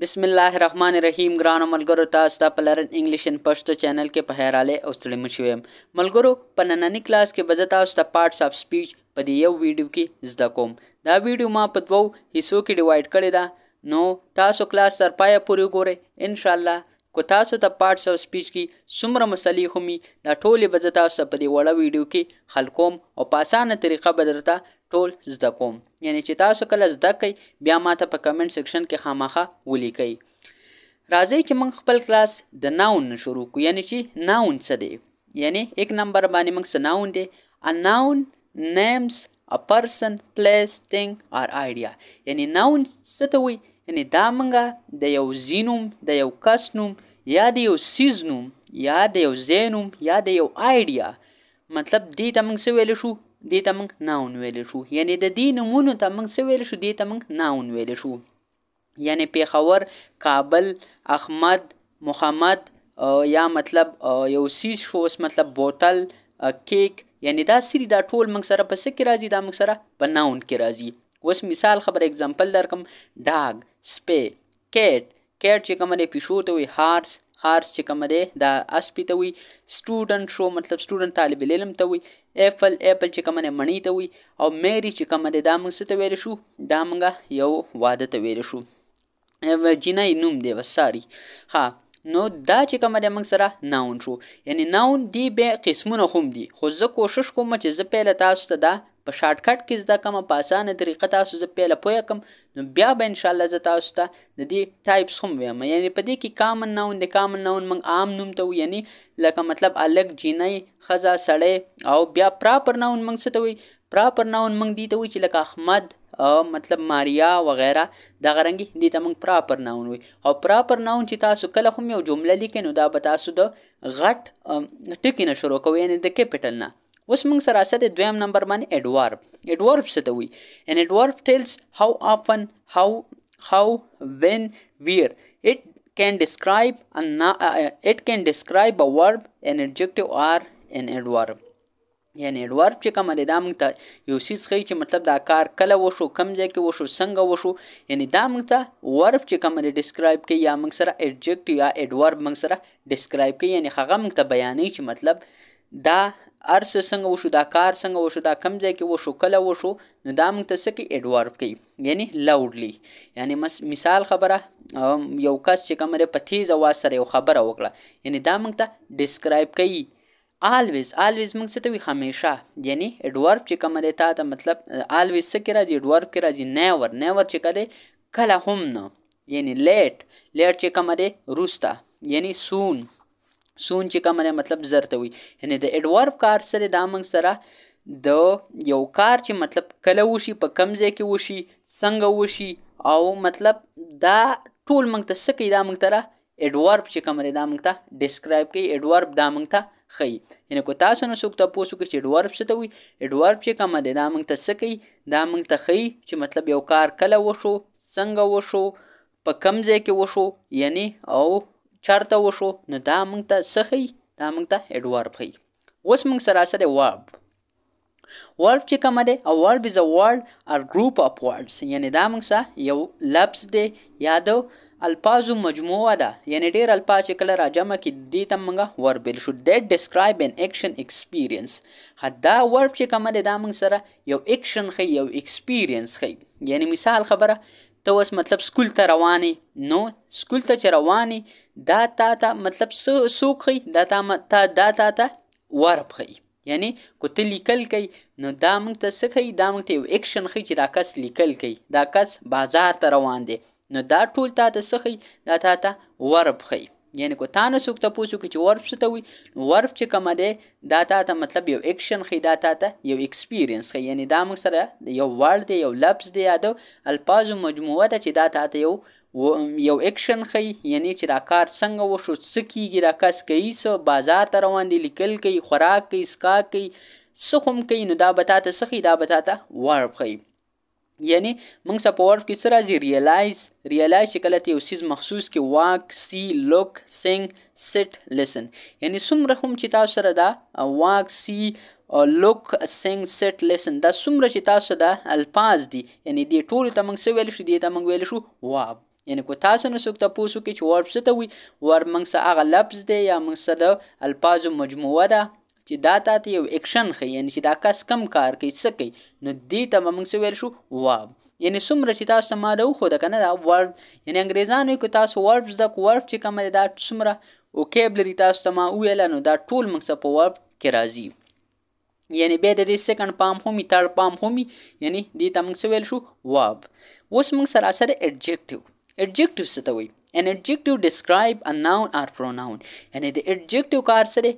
बिस्मिल्लाहिर्रहमानिर्रहीम ګرانو ملګرو تاسو ته په لرن انګلیش ان پښتو چینل کې په هراله او ستړي مشوم ملګرو په نننی کلاس کې به تاسو ته پارټس اف سپیچ په دې یو ویډیو کې زده کوم دا ویډیو ما په دوو حصو کې ډیوایډ کړی دا نو تاسو کلاس تر پایه پورې وګورئ ان شاء الله کو تاسو ته پارټس اف سپیچ کې څومره مسلې همي دا ټولې به تاسو په دې وړه ویډیو کې حل کوم او په اسانه طریقه به درته ټول زده کوم یعنی چې تاسو کله زده کوئ بیا ماته په کمنټ سیکشن کې خامخا ولیکئ راځئ چې موږ خپل کلاس د ناون شروع کړو یعنی چې ناون څه دی یعنی 1 نمبر باندې موږ څه ناون دی ا ناون نیمز ا پرسن پلیس thing or idea یعنی ناون څه ته وایي یعنی دا موږ د یو زینوم د یو کس نوم یا د یو سیز نوم یا د یو ځای نوم یا د یو آیډیا مطلب دې ته موږ څه ویلی شو دې ته موږ ناون ویلی شو یعنی د دې نومونو ته موږ څه ویلی شو دې ته موږ ناون ویلی شو یعنی پیښور کابل احمد محمد یا مطلب یو سیز شو مطلب بوتل کیک یعنی دا سری دا ټول موږ سره په څه کې راځي دا موږ سره په ناون کې راځي اوس مثال خبر اگزامپل درکم ډاګ سپی کیټ کیټ چې کوم دی پیشو ته وي هارس چې کوم دی دا اسپی ته وي سټوډنټ شو مطلب سټوډنټ طالب علم ته وي ایپل چې کوم دی مڼۍ ته وي او میری چې کوم دی دا موږ څه ته ویلی شو دا موږ یو واده ته ویلی شو جنای نوم دی وساري ها نو دا چې کوم دی موږ سره ناون شو یعنی ناون دی به قسمونه هم دي خو زه کوشش کوم چې زه پیله تاسو ته دا په شارټ کټ کې زده کوم په اسانه طریقه تاسو زه پیله پوه کم نو بیا به ان شاء الله زه تاسو ته د دې ټایپس هم وایم یعنی په دې کې کامن ناون د کامن ناون موږ عام نوم ته یعنی لکه مطلب الګ جینۍ ښځه سړی او بیا پراپر ناون موږ څه ته وایي پراپر ناون موږ دې ته وایي چې لکه احمد مطلب ماریا وغیره دغه رنګې دې ته موږ پراپر ناون وایي او پراپر ناون چې تاسو کله هم یو جمله لیکئ نو دا به تاسو د غټ ټکي نه شروع کوئ یعنی د کیپټل نه اوس موږ سره اسه د دویم نمبر باندې اډوارب څه ته وایي ان اډوارب ټیلز how often how when where it can describe a verb an adjective or an adverb یعنی اډوارب چې کوم دی دا موږ ته یو څیز ښیي چې مطلب دا کار کله وشو کم ځای کې وشو څنګه وشو یعنی دا موږ ته ورب چې کوم دی ډسکرایب کوي یا موږ سره ایډجکټیو یا اډورب موږ سره ډسکرایب کوي یعنی هغه موږ ته بیانوي چې مطلب دا ارس څنګه وشو دا کار څنګه وشو دا کم ځای کې وشو کله وشو نو دا موږ ته څه کوي اډورب کوي یعنی لاوډلی یعنی مثال خبره یو کس چې کوم دی په تیز اواز سره یو خبره وکړه یعنی دا موږ ته ډسکرایب کوي always موږ څه ته وایي همیشه یعنی اډورب چې کوم دی تا ته مطلب always څه کې راځي اډورب کې راځي نیور چې که دی کله هم نه یعنی لیټ چې کوم دی وروسته یعنی سون چې کوم دی مطلب زر ته وایي یعنی د اډورب کار څه دی دا موږ سره د یو کار چې مطلب کله وشي په کم ځای کې وشي څنګه وشي او مطلب دا ټول موږ ته څه کوي دا موږ ته اډورب چې کوم دی دا موږ ته ډسکرایب کوي اډورب دا موږ ته ښیي یعنی که تاسو نه څوک تپوس وکړي چې اډورب څه ته وایي اډورب چې کومه دی دا موږ ته څه کوي دا موږ ته ښیي چې مطلب یو کار کله وشو څنګه وشو په کم ځای کې وشو یعنی او چېرته وشو نو دا موږ ته څه ښیي دا موږ ته اډورب ښیي اوس موږ سره سره ورب چې کومه دی a verb is a word or group of words یعنی دا موږ سره یو لفظ دی یا د الفاظو مجموعه ده یعنی ډیر الفاظ چې کله راجمع کې دې ته موږ ورب ویلی شو that describe an action experience دا ورب چې کومه دی دا موږ سره یو اکشن ښیي یو ایکسپیرینس ښیي یعنی مثال خبره ته اوس مطلب سکول ته روانې نو سکول ته چې روانې دا تا ته مطلب څوک ښیي دا تا ته ورب ښیي یعنی که ته لیکل کوي نو دا موږ ته څه ښیي دا موږ ته یو اکشن ښیي چې دا کس لیکل کوي دا کس بازار ته روان دی نو دا ټول تا ته څه ښیي دا تا ته ورب ښیي یعنی که تا نه څوک تپوس وکړي چې ورب څه ته وایي ورب چې کومه دی دا تا ته مطلب یو اکشن ښیي دا تا ته یو ایکسپیرینس ښیي یعنی دا موږ سره یو ورډ دی یو لفظ دی یا د الفاظو مجموعه ده چې دا تا ته یو اکشن ښیي یعنی چې دا کار څنګه وشو څه کیږي دا کس کوي څه بازار ته روان دی لیکل کوي خوراک کوي څښاک کوي څه هم کوي نو دا به تا ته څه ښیي دا به تا ته ورب ښیي یعنی موږ سره په ورب کې څه راځي ریلایز چې کله ته یو څیز مخصوص کې واک سی لوک سینګ سیټ لیسن یعنی څومره هم چې تاسو سره دا واک سی لوک سینګ سیټ لیسن دا څومره چې تاسو دا الفاظ دي یعنی دې ټولو ته موږ څه ویلی شو دې ته موږ ویلی شو یعنی کو تاسو نه څوک تپوس وکړي چې ورب څه ته وایي ورب موږ څه هغه لفظ دی یا موږ څه د الفاظو مجموعه ده چې دا تاته یو اکشن ښیي یعنی چې دا کس کم کار کوي څه کوي نو دې ته به موږ څه ویل شو ورب یعنی څومره چې تاسو ته ما راوښوده که نه دا ورب یعنی انګریزان وایي که تاسو ورب زده کړو ورب چې کومه دی دا څومره وکیبلري تاسو ته ما وویله نو دا ټول موږ څه په ورب کې راځي یعنی بیا د دې سیکنډ پام هم وي تھرډ پام هم وي یعنی دې ته موږ څه ویل شو ورب اوس موږ سراسر ایڈجیکټیو ایڈجیکټیو څه ته وایي An adjective describe a noun or pronoun یعنی د adjective کار سره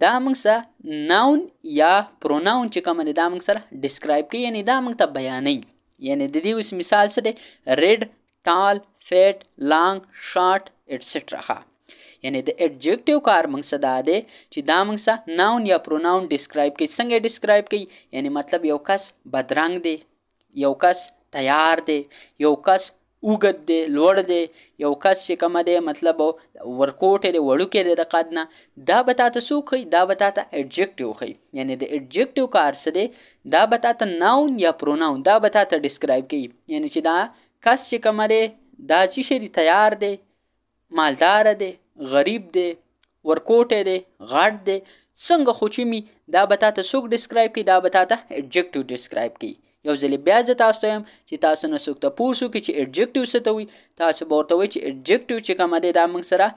دا موږ سره noun یا pronoun چې کوم دی دا موږ سره describe کوي یعنی دا موږ ته بیانوي یعنی د دې اوس مثال څه دی red tall fat long short etc ها یعنی د adjective کار موږ سره دا دی چې دا موږ سره noun یا pronoun describe کوي څنګه describe کوي یعنی مطلب یو کس بدرنګ دی یو کس تیار دی یو کس اوږد دی لوړ دی یو کس چې کومه دی مطلب ورکوټی دی وړوکی دی د قد نه دا به تاته څوک ښیي دا به تاته ایډجکټیو ښیي یعنی د ایډجکټیو کار څه دی دا به تاته ناون یا پروناون دا به تاته ډسکرایب کوي یعنی چې دا کس چې کومه دی دا څه شی دی تیار دی مالداره دی غریب دی ورکوټی دی غټ دی څنګه خو چې می دا به تاته څوک ډسکرایب کوي دا به تاته ایډجکټیو ډسکرایب کوي یو ځلې بیا زه تاسو ته وایم چې تاسو نه څوک تپوس وکړي چې ایډجکټیو څه ته وایي تاسو به ورته وایي چې ایډجکټیو چې کومه دی دا موږ سره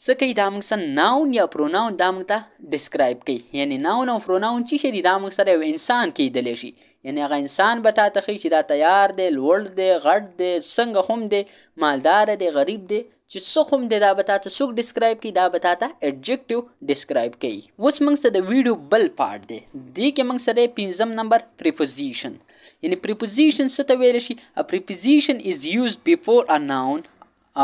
څه کوي دا موږ سره ناون یا پروناون دا موږ ته ډسکرایب کوي یعنی ناون او پروناون چې شي دا موږ سره یو انسان کیدلی شي یعنی هغه انسان به تاته ښیي چې دا تیار دی لوړ دی غټ دی څنګه هم دی مالداره دی غریب دی چې څه هم دی دا به تاته څوک ډسکرایب کوي دا به تاته ایډجکټیو ډسکرایب کوي اوس موږ سره د ویډیو بل پارټ دی دې کې موږ سره 5 نمبر پریپوزیشن یعنی preposition څه ته ویلی شي a preposition is used before a noun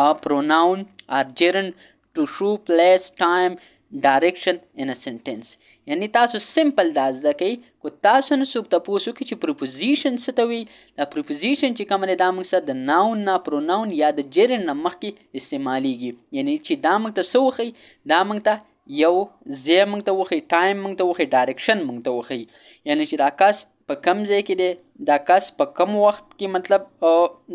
a pronoun or gerund to show place time direction in a sentence یعنی تاسو سمپل دا زده کوئ کو تاسو نه څوک تپوس وکړي چې preposition څه ته وایي دا preposition چې کومه دی دا موږ سره د noun نه pronoun یا د gerund نه مخکې استعمالیږي یعنی چې دا موږ ته څه وښیي دا موږ ته یو ځای موږ ته وښیي ټایم موږ ته وښیي ډایرکشن موږ ته وښیي یعنی چې دا کس په کم ځای کې دی دا کس په کم وخت کې مطلب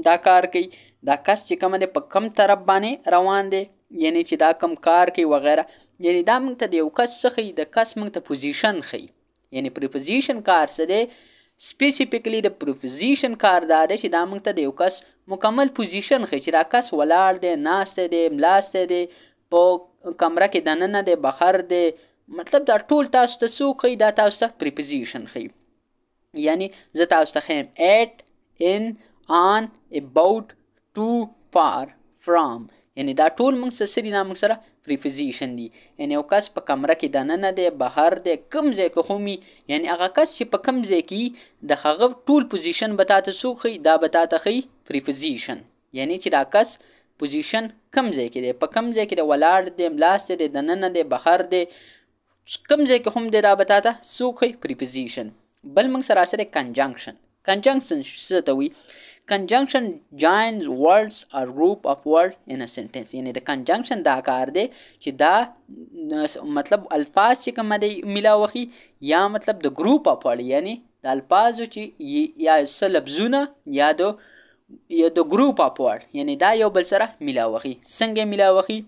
دا کار کوي دا کس چې کومه دی په کم طرف باندې روان دی یعنی چې دا کم کار کوي وغیره یعنی دا موږ ته د یو کس څه ښیي د کس موږ ته پوزیشن ښیي یعنی پریپوزیشن کار څه دی سپیسیفیکلی د پریپوزیشن کار دا دی چې دا موږ ته د یو کس مکمل پوزیشن ښیي چې دا کس ولاړ دی ناستی دی ملاستی دی په کمره کې دننه دی بهر دی مطلب دا ټول تاسو ته څوک ښیي دا تاسو ته پریپوزیشن ښیي یعنی زه تاسو ته ښیم ایٹ ان آن اباؤٹ ټو فار فرام یعنی دا ټول موږ سره څه دي دا موږ سره پریپوزیشن دي یعنی یو کس په کمره کې دننه دی بهر دی کوم ځای کې هم وي یعنی هغه کس چې په کوم ځای کې د هغه ټول پوزیشن به تاته څوک ښیي دا به تاته ښیي پریپوزیشن یعنی چې دا کس پوزیشن کم ځای کې دی په کم ځای کې دی ولاړ دی ملاستی دی دننه دی بهر دی کوم ځای کې هم دی دا به تاته څوک ښیي پریپوزیشن بل موږ سره سره کنجنکشن څه ته وایي کنجنکشن joins words or group of word in a sentence یعنی د کنجنکشن دا کار دی چې دا مطلب الفاظ چې کومه دی میلاوخي یا مطلب د ګروپ اف ورډ یعنی د الفاظو چې یا څه لفظونه یا د ګروپ اف ورډ یعنی دا یو بل سره میلاوخي څنګه میلاوخي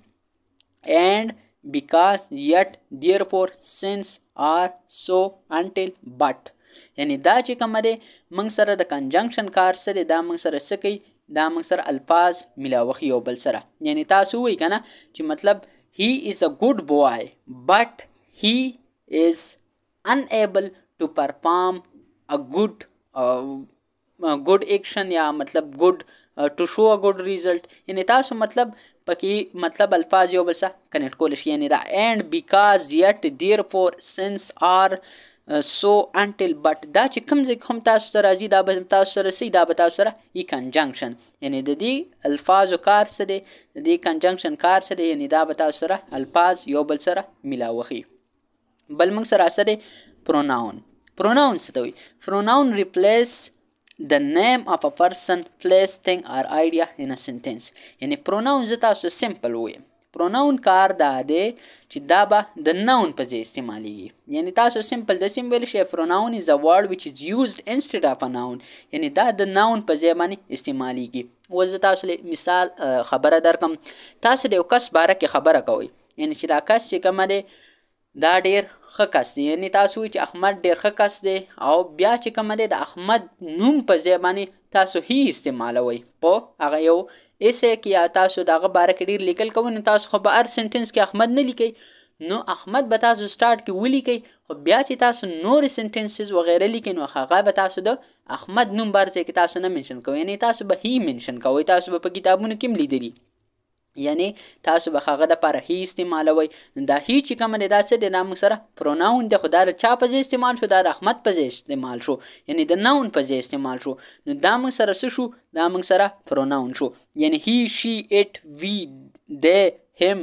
and because yet therefore since or so until but یعنی دا چې کومه دی موږ سره د کنجنکشن کار سره دا موږ سره څه کوي دا موږ سره الفاظ میلاوخي یو بل سره یعنی تاسو وایي که نه چې مطلب he is a good boy but he is unable to perform a good action یا مطلب good to show a good result یعنی تاسو مطلب پکې مطلب الفاظ یو بل سره کنیکټ کولی شي یعنی دا and because yet therefore since or so until but دا چې کوم ځای هم تاسو ته راځي دا به تاسو سره څه دا به تاسو سره ای کنجنکشن یعنی د دې الفاظو کار څه دی د دې کنجنکشن کار څه دی یعنی دا به تاسو سره الفاظ یو بل سره میلاوخي بل موږ سره څه دی پروناون څه ته وایي پروناون ریپلیس the name of a person place thing or idea in a sentence یعنی پروناون زه تاسو سمپل وایم پروناون کار دا دی چې دا به د ناون په ځای استعمالیږي. یعنی تاسو سمپل داسې ویلی شئ پروناون از a word which is used instead of a noun. یعنی دا د ناون په ځای باندې استعمالیږي. اوس زه تاسو له مثال خبره درکم. تاسو د یو کس باره کې خبره کوئ، یعنی چې دا کس چې کومه دی دا ډېر ښه کس دی. یعنی تاسو وایئ چې احمد ډېر ښه کس دی، او بیا چې کومه دی د احمد نوم په ځای باندې تاسو هی استعمالوئ په هغه یو ایسه کې، یا تاسو د هغه باره کې ډېر لیکل کوئ، نو تاسو خو په هر سنټنس کې احمد نه لیکئ، نو احمد به تاسو سټارټ کې ولیکئ، خو بیا چې تاسو نورې سنټنسز وغیره لیکئ نو هغه به تاسو د احمد نوم بر ځای کې تاسو نه منشن کوئ، یعنی تاسو به هی منشن کوئ. تاسو به په کتابونو کې هم لیدلي، یعنی تاسو به هغه دپاره هی استعمالوئ. دا هی چې کومه دی دا څه دی؟ دا موږ سره پروناون دی، خو دا د چا په ځای استعمال شو؟ دا د احمد په ځای استعمال شو، یعنی د ناون په ځای استعمال شو. نو دا موږ سره څه شو؟ دا موږ سره پروناون شو. یعنی هی، شي، اټ، وی، دی، هم،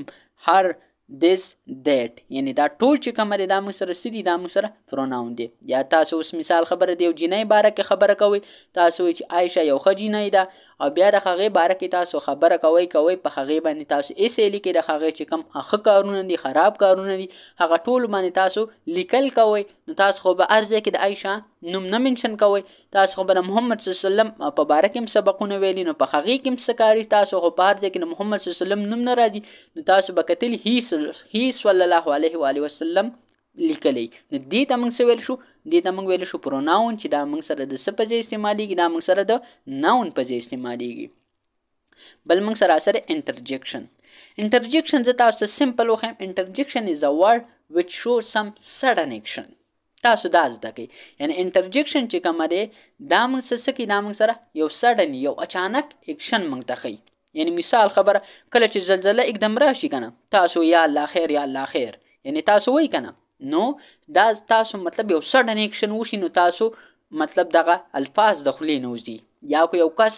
هر، this that. یعنی دا ټول چې کومه دی دا موږ سره څه دي؟ دا موږ سره پروناون دی. یا تاسو اوس مثال خبره دی یو جینۍ باره کې خبره کوئ، تاسو وایئ چې عایشه یو ښه جینۍ ده، او بیا د هغې باره کې تاسو خبره کوئ په هغې باندې تاسو ایسې لیکئ، د هغې چې کوم ښه کارونه دي، خراب کارونه دي، هغه ټول باندې تاسو لیکل کوئ. نو تاسو خو به هر ځای کې د عایشه نوم نه منشن کوئ، تاسو خو به د محمد صلی الله علیه وسلم په باره کې هم سبقونه ویلي، نو په هغې کې هم څه کاري، تاسو خو په هر ځای کې د محمد صلی الله علیه وسلم نوم نه راځي، نو تاسو به کتلي هی صلی الله علیه و آله وسلم لیکلی. نو دې ته موږ څه ویل شو؟ دې ته موږ ویل شو پروناون، چې دا موږ سره د څه په ځای استعمالیږي؟ دا موږ سره د ناون په ځای استعمالیږي. بل موږ سره اثر انټرجیکشن. انټرجیکشن زه تاسو ته سمپل وښیم. انټرجیکشن از a word which shows some sudden action. تاسو دا زده کوئ. یعنی انټرجیکشن چې کومه دی دا موږ څه کوي؟ دا موږ سره یو سډن، یو اچانک اکشن موږ ته ښیي. یعنی مثال خبره کله چې زلزله اکدم راشي که نه، تاسو یا الله خیر یا الله خیر یعنی تاسو وایئ که نه، نو دا تاسو مطلب یو سډن اکشن وشي، نو تاسو مطلب دغه الفاظ د خولې نه وځي. یا که یو کس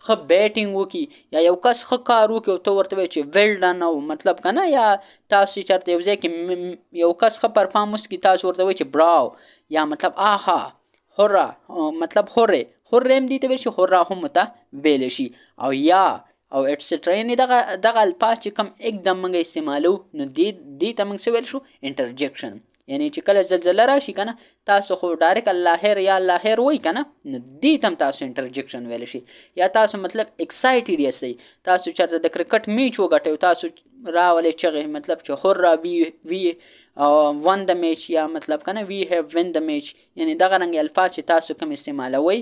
ښه بیټینګ وکړي، یا یو کس ښه کار وکړي او ته ورته وایې چې ویل ډن، او مطلب که نه، یا تاسو چېرته یو ځای کې یو کس ښه پرفارم وکړي، تاسو ورته وایئ چې براو، یا مطلب آها، هورا، مطلب هورې، هورې هم دې ته ویل شي، هورا هم ورته ویلی شي، او یا او ایټسټرا. یعنی دغه الفاظ چې کوم اکدم موږ استعمالو، نو دې ته موږ څه ویل شو؟ انټرجیکشن. یعنی چې کله زلزله راشي که نه، تاسو خو ډایرکټ الله خیر یا الله خیر وایئ که نه، نو دې ته هم تاسو انټرجیکشن ویلی شي. یا تاسو مطلب ایکسایټډ یاستئ، تاسو چېرته د کرکټ میچ وګټئ، تاسو راولئ چغې، مطلب چې هورا وی ون د میچ، یا مطلب که نه وی هیو ون د میچ. یعنی دغه رنګ الفاظ چې تاسو کوم استعمالوئ،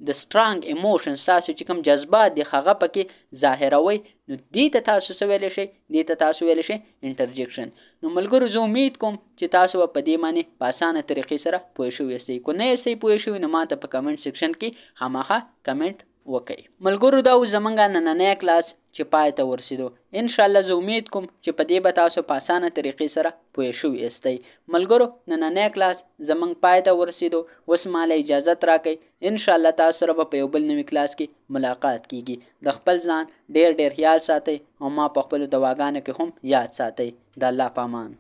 د سټرانګ ایموشنز، تاسو چې کوم جذبات دي هغه پکې ظاهروئ، نو دې ته تاسو څه ویلی شئ؟ دې ته تاسو ویلی شئ انټرجیکشن. نو ملګرو زه امید کوم چې تاسو به په دې باندې په اسانه طریقې سره پوه شوي یاستئ. که نه یاستئ پوه شوي نو ماته په کمنټ سیکشن کې خامخا کمنټ وکئ. ملګرو دا اوس زمونږ نننی کلاس چې پای ته ورسېدو، انشاءالله زه امید کوم چې په دې به تاسو په اسانه طریقې سره پوه شوي یاستئ. ملګرو نننی کلاس زمونږ پای ته ورسېدو، اوس ماله اجازت راکئ. انشاءالله تاسو سره به په یو بل نوي کلاس کې ملاقات کیږي. د خپل ځان ډېر ډېر خیال ساتئ، او ما په خپلو دواګانو کې هم یاد ساتئ. د الله په امان.